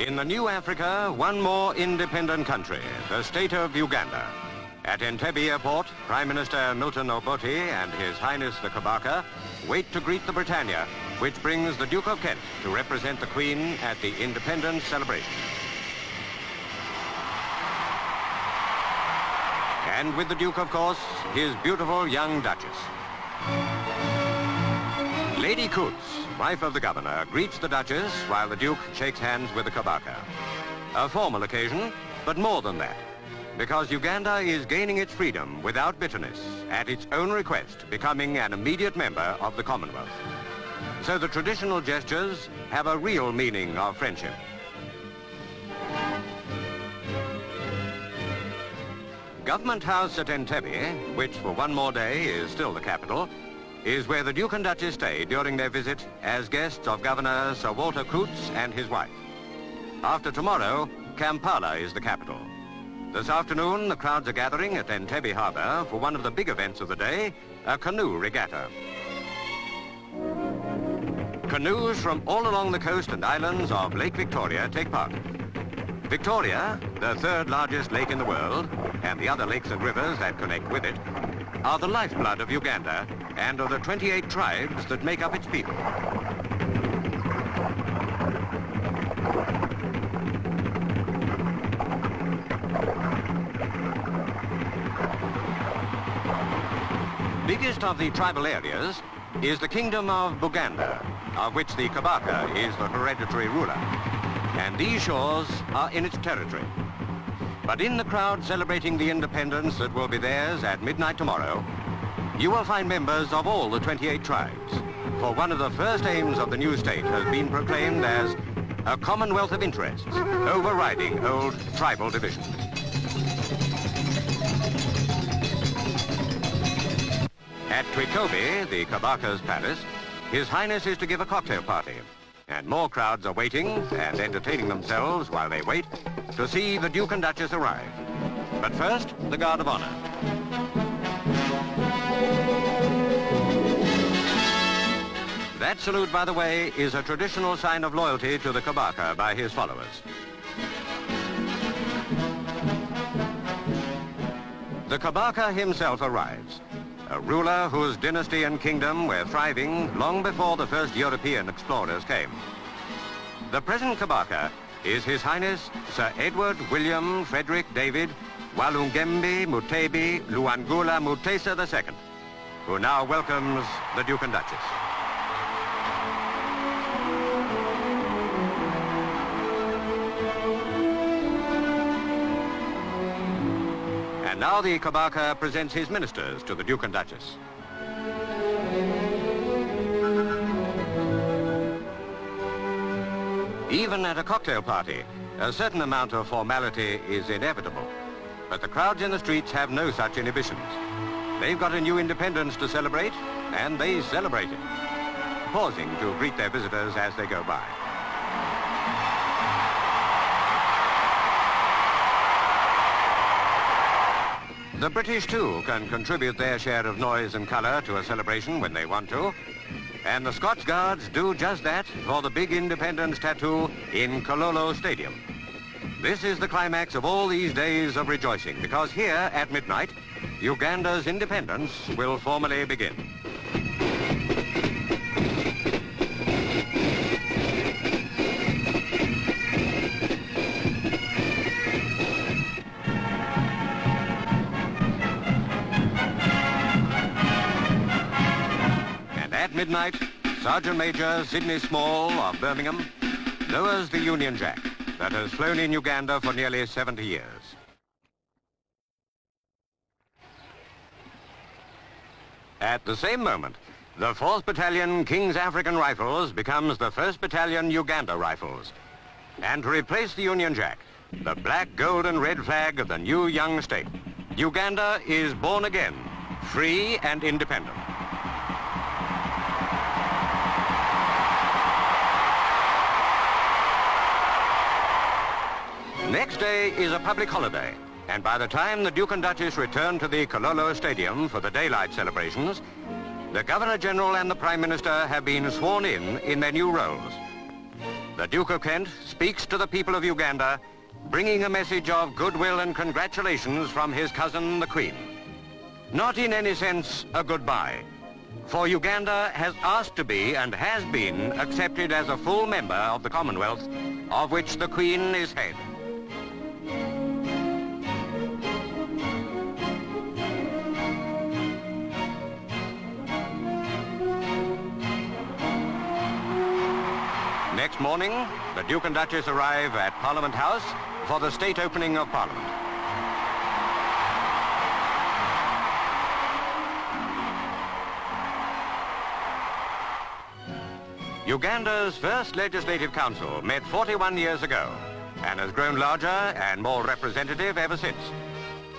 In the new Africa, one more independent country, the state of Uganda. At Entebbe Airport, Prime Minister Milton Obote and His Highness the Kabaka wait to greet the Britannia, which brings the Duke of Kent to represent the Queen at the independence celebration. And with the Duke, of course, his beautiful young Duchess. Lady Coots, wife of the Governor, greets the Duchess while the Duke shakes hands with the Kabaka. A formal occasion, but more than that, because Uganda is gaining its freedom without bitterness, at its own request, becoming an immediate member of the Commonwealth. So the traditional gestures have a real meaning of friendship. Government House at Entebbe, which for one more day is still the capital, is where the Duke and Duchess stay during their visit as guests of Governor Sir Walter Coots and his wife. After tomorrow, Kampala is the capital. This afternoon, the crowds are gathering at Entebbe Harbour for one of the big events of the day, a canoe regatta. Canoes from all along the coast and islands of Lake Victoria take part. Victoria, the third largest lake in the world, and the other lakes and rivers that connect with it, are the lifeblood of Uganda and of the 28 tribes that make up its people. Biggest of the tribal areas is the Kingdom of Buganda, of which the Kabaka is the hereditary ruler. And these shores are in its territory. But in the crowd celebrating the independence that will be theirs at midnight tomorrow, you will find members of all the 28 tribes. For one of the first aims of the new state has been proclaimed as a commonwealth of interests, overriding old tribal divisions. At Twikobi, the Kabaka's palace, His Highness is to give a cocktail party. And more crowds are waiting and entertaining themselves while they wait to see the Duke and Duchess arrive. But first, the Guard of Honor. That salute, by the way, is a traditional sign of loyalty to the Kabaka by his followers. The Kabaka himself arrives, a ruler whose dynasty and kingdom were thriving long before the first European explorers came. The present Kabaka is His Highness Sir Edward William Frederick David Walungembe Mutebi Luangula Mutesa II, who now welcomes the Duke and Duchess. And now the Kabaka presents his ministers to the Duke and Duchess. Even at a cocktail party, a certain amount of formality is inevitable. But the crowds in the streets have no such inhibitions. They've got a new independence to celebrate, and they celebrate it, pausing to greet their visitors as they go by. The British, too, can contribute their share of noise and colour to a celebration when they want to. And the Scots Guards do just that for the big independence tattoo in Kololo Stadium. This is the climax of all these days of rejoicing, because here at midnight, Uganda's independence will formally begin. At midnight, Sergeant Major Sidney Small of Birmingham lowers the Union Jack that has flown in Uganda for nearly 70 years. At the same moment, the 4th Battalion King's African Rifles becomes the 1st Battalion Uganda Rifles. And to replace the Union Jack, the black, gold and red flag of the new young state, Uganda is born again, free and independent. Next day is a public holiday, and by the time the Duke and Duchess return to the Kololo Stadium for the daylight celebrations, the Governor-General and the Prime Minister have been sworn in their new roles. the Duke of Kent speaks to the people of Uganda, bringing a message of goodwill and congratulations from his cousin, the Queen. Not in any sense a goodbye, for Uganda has asked to be and has been accepted as a full member of the Commonwealth, of which the Queen is head. Next morning, the Duke and Duchess arrive at Parliament House for the state opening of Parliament. Uganda's first Legislative Council met 41 years ago and has grown larger and more representative ever since.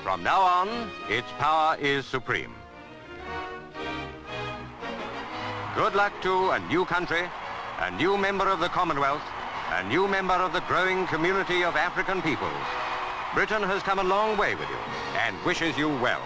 From now on, its power is supreme. Good luck to a new country, a new member of the Commonwealth, a new member of the growing community of African peoples. Britain has come a long way with you and wishes you well.